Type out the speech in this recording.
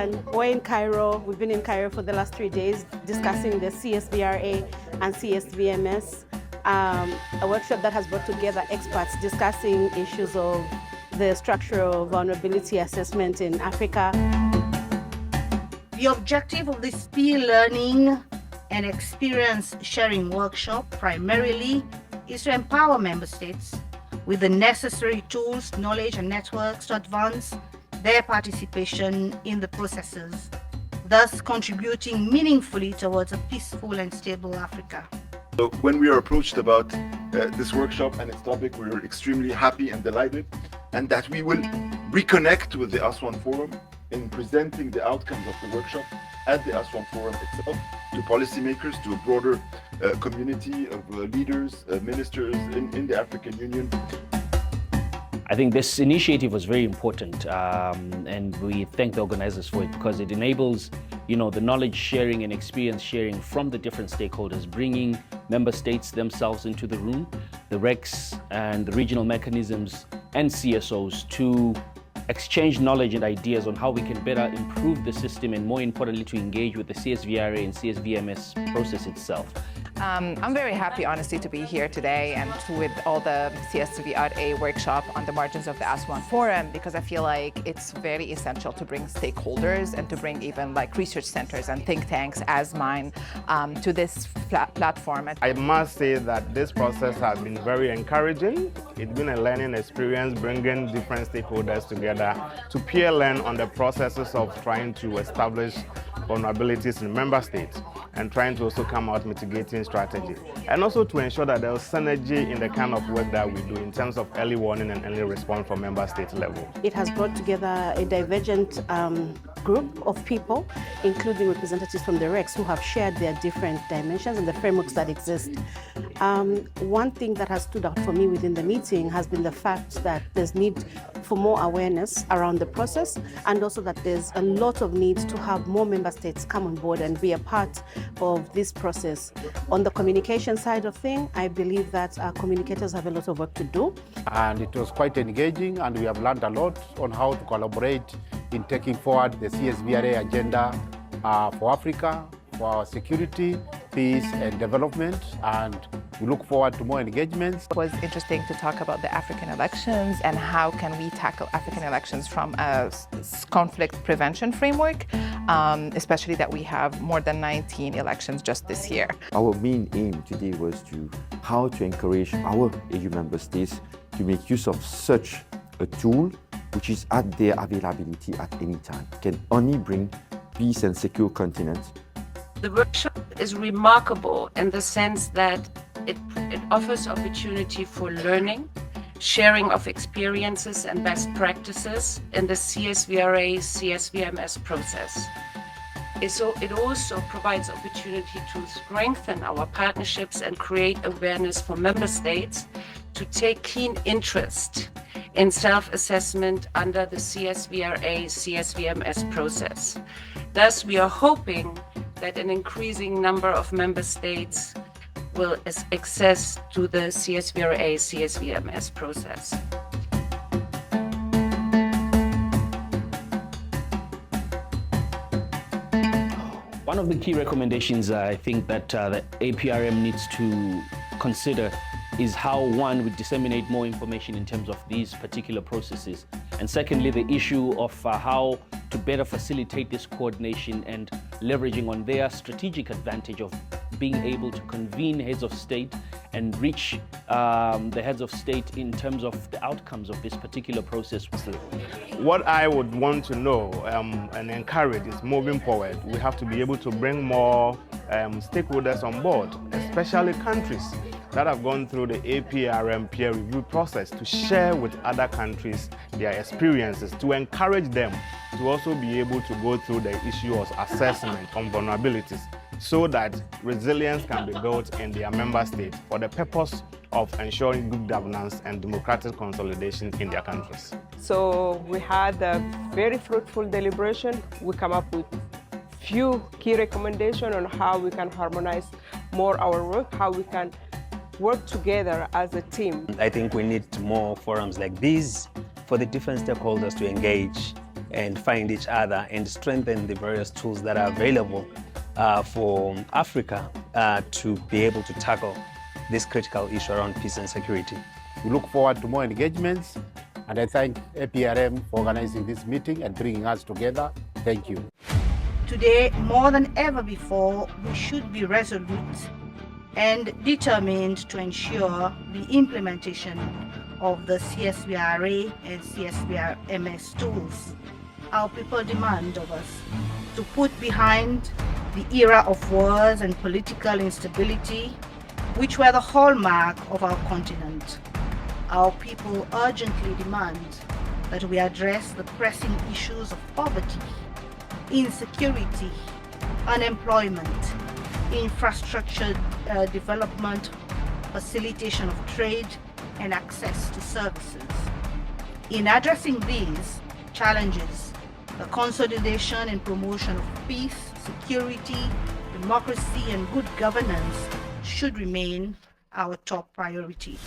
everyone. We're in Cairo. We've been in Cairo for the last 3 days discussing the CSVRA and CSVMS, a workshop that has brought together experts discussing issues of the structural vulnerability assessment in Africa. The objective of this peer learning and experience sharing workshop primarily is to empower member states with the necessary tools, knowledge, and networks to advance their participation in the processes, thus contributing meaningfully towards a peaceful and stable Africa. So when we are approached about this workshop and its topic, we're extremely happy and delighted, and that we will reconnect with the Aswan Forum in presenting the outcomes of the workshop at the Aswan Forum itself to policymakers, to a broader community of leaders, ministers in the African Union. I think this initiative was very important, and we thank the organizers for it because it enables, the knowledge sharing and experience sharing from the different stakeholders, bringing member states themselves into the room, the RECs and the regional mechanisms and CSOs to exchange knowledge and ideas on how we can better improve the system and, more importantly, to engage with the CSVRA and CSVMS process itself. I'm very happy, honestly, to be here today and with all the CSVRA workshop on the margins of the Aswan Forum, because I feel like it's very essential to bring stakeholders and to bring even research centers and think tanks as mine to this platform. I must say that this process has been very encouraging. It's been a learning experience, bringing different stakeholders together to peer learn on the processes of trying to establish vulnerabilities in member states and trying to also come out mitigating strategy, and also to ensure that there's synergy in the kind of work that we do in terms of early warning and early response from member state level. It has brought together a divergent group of people, including representatives from the RECs who have shared their different dimensions and the frameworks that exist. One thing that has stood out for me within the meeting has been the fact that there's need for more awareness around the process, and also that there's a lot of need to have more member states come on board and be a part of this process. On the communication side of things, I believe that our communicators have a lot of work to do. And it was quite engaging, and we have learned a lot on how to collaborate in taking forward the CSVRA agenda for Africa, for our security, peace and development, and we look forward to more engagements. It was interesting to talk about the African elections and how can we tackle African elections from a conflict prevention framework, especially that we have more than 19 elections just this year. Our main aim today was how to encourage our EU member states to make use of such a tool which is at their availability at any time, can only bring peace and secure continents. The workshop is remarkable in the sense that it offers opportunity for learning, sharing of experiences and best practices in the CSVRA, CSVMS process. It also provides opportunity to strengthen our partnerships and create awareness for member states to take keen interest in self-assessment under the CSVRA, CSVMS process. Thus, we are hoping that an increasing number of member states will access to the CSVRA, CSVMS process. One of the key recommendations I think that the APRM needs to consider is how, one, we disseminate more information in terms of these particular processes, and secondly, the issue of how to better facilitate this coordination and leveraging on their strategic advantage of being able to convene heads of state and reach the heads of state in terms of the outcomes of this particular process. What I would want to know and encourage is moving forward, we have to be able to bring more stakeholders on board, especially countries that have gone through the APRM peer review process, to share with other countries their experiences, to encourage them to also be able to go through the issue of assessment on vulnerabilities, so that resilience can be built in their member states for the purpose of ensuring good governance and democratic consolidation in their countries. So we had a very fruitful deliberation. We come up with few key recommendations on how we can harmonize more our work, how we can work together as a team. I think we need more forums like these for the different stakeholders to engage and find each other and strengthen the various tools that are available for Africa to be able to tackle this critical issue around peace and security. We look forward to more engagements, and I thank APRM for organizing this meeting and bringing us together. Thank you. Today, more than ever before, we should be resolute and determined to ensure the implementation of the CSVRA and CSVMS tools. Our people demand of us to put behind the era of wars and political instability, which were the hallmark of our continent. Our people urgently demand that we address the pressing issues of poverty, insecurity, unemployment, infrastructure development, facilitation of trade, and access to services. In addressing these challenges, the consolidation and promotion of peace, security, democracy, and good governance should remain our top priority.